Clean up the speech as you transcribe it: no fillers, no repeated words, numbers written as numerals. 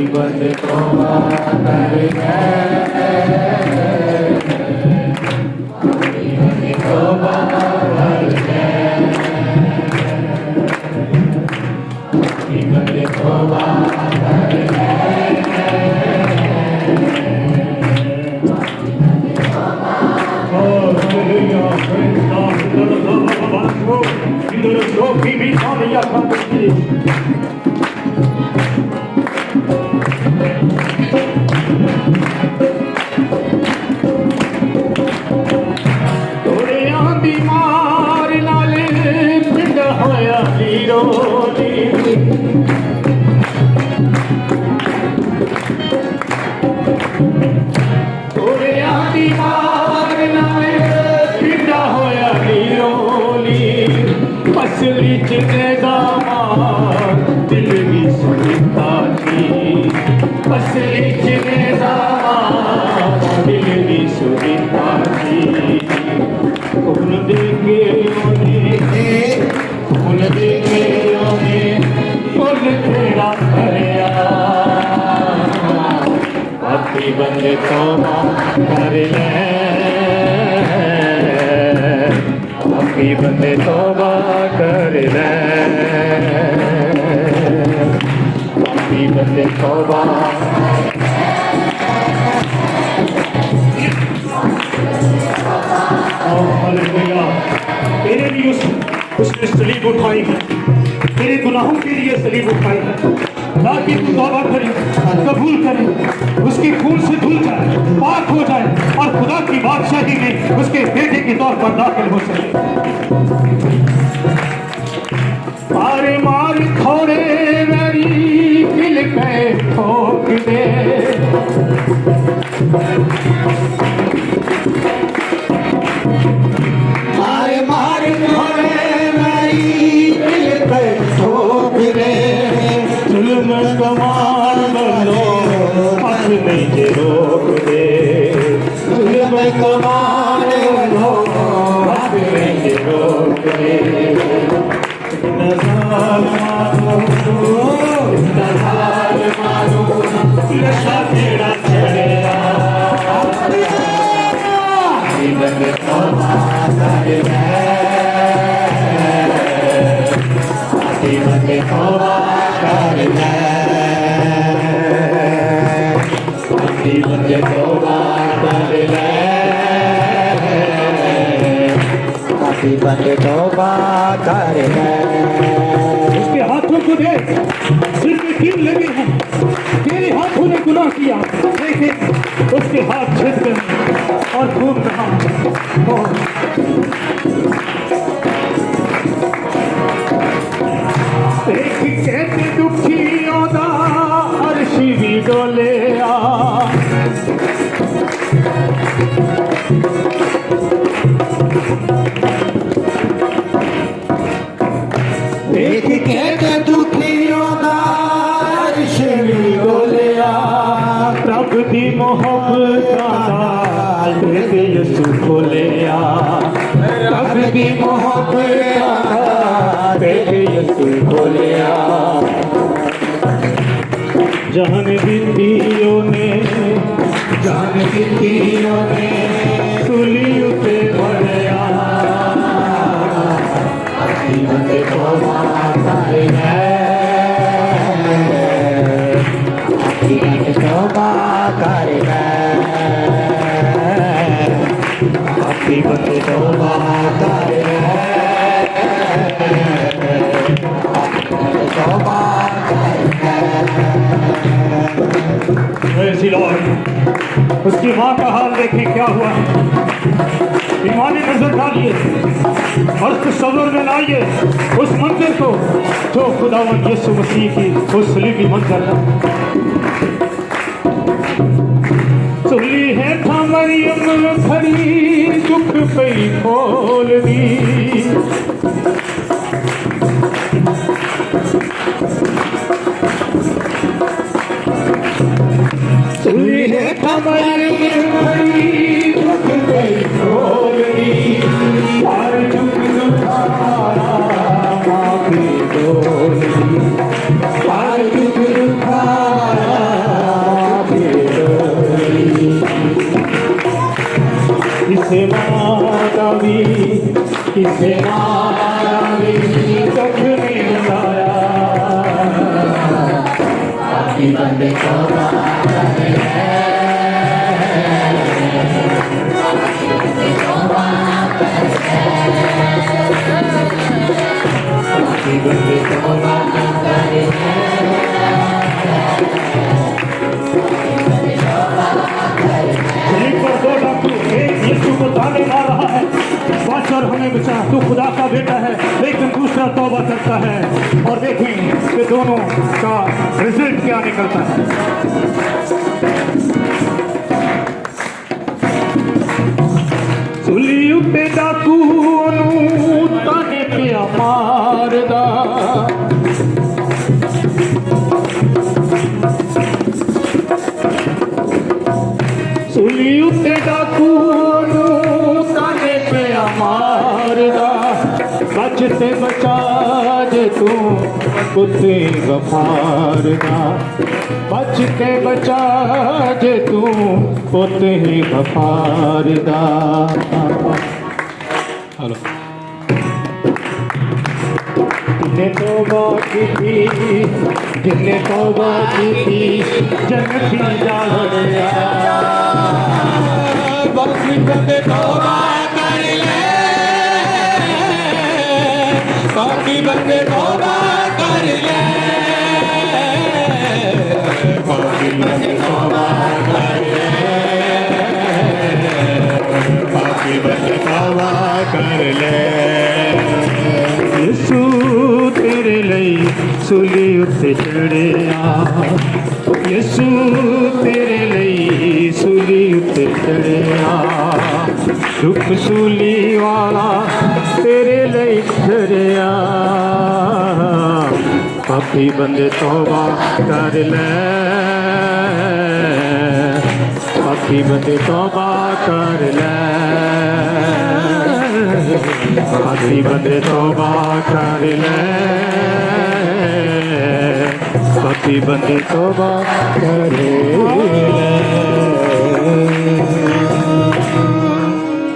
बंद तौबा कर तौबा कर तौबा दिल भी सुनता थी असली दिल भी सुनता थी उन देखे फुल तेरा भरिया अखी बंद तौबा कर ले अखी बंद तौबा कर ले अखी बंद तौबा तेरे लिए उसने सलीब उठाई है तेरे गुनाहों के लिए सलीब उठाई है ताकि तू तौबा करे कबूल करे उसके खून से धुल जाए पाक हो जाए और खुदा की बादशाही में उसके बेटे के तौर पर दाखिल हो सके मारे मार थोड़े मेरी दिल पे ठोक दे मारे मार थोड़े मेरी दिल पे ठोक दे जुल्म कमाल बनो अपने के रोक दे जुल्म कमाल बनो अपने के रोक दे नज़ार मारो नशा तेरा चढ़ेगा बंद तौबा कर ले बंद तौबा कर ले बंद तौबा कर ले बंद तौबा कर ले उसके हाथों को दे सिर पे कील लगे हैं तेरे हाथों ने गुनाह किया देखे उसके हाथ छिद गए और खूब कहा देख कहते दुखियों दा अर्श भी डोले देख कहते दुखियों दा अर्श भी डोले रब दी मोहब्बत यसु खोलिया रब की मोहब्बत यसु खोलिया जान बिंदियों ने सुली उते भरिया बंद तौबा कर ले बंद तौबा कर ले बंद तौबा कर तौबा उसकी माँ का हाल देखिए क्या हुआ ईमान नजर डालिए और तस्वीर में लाइए उस मंदिर को जो खुदावंद यीशु मसीह की उस सलीबी मंजर है सुली है था मरियम खड़ी दुख पे खोल दी सुली है था मरियम खड़ी दुख पे खोल दी हर दुख दुखारा माफी डोल दी हर दुख दुखारा किसे मारा मेरी कख ने बुलाया पापी बंदे तौबा करे पापी बंदे तौबा करे सलीब पर दो डाकू एक यीशु को ताने मार रहा है बादशाह हमें बचा तू खुदा का बेटा है लेकिन दूसरा तौबा करता है और देखें कि दोनों का रिजल्ट क्या निकलता है सुली उठे डाकू ताने पे मारदा सुली उठे डाकू ताने पे मारदा बचते बचा जे तू कुत्ते गफारदा बचते बचा जे तू कुत्ते गफारदा हेलो जिन्हें तौबा की थी जिन्हें तौबा की थी जन्नत ही जा गया पापी बंदे तौबा कर ले पापी बंदे तौबा कर ले पापी बंदे तौबा कर ले पापी बंदे तौबा कर ले यीशु तेरे ਲਈ ਸੂਲੀ ਉੱਤੇ ਚੜਿਆ ਯीशु तेरे ਲਈ ਸੂਲੀ ਉੱਤੇ ਚੜਿਆ ਦੁੱਖ ਸੂਲੀ ਵਾਲਾ ਤੇਰੇ ਲਈ ਚੜਿਆ ਪਾਪੀ ਬੰਦੇ ਤੌਬਾ ਕਰ ਲੈ ਪਾਪੀ ਬੰਦੇ ਤੌਬਾ ਕਰ ਲੈ पापी बंदे तौबा कर ले पापी बंदे तौबा करे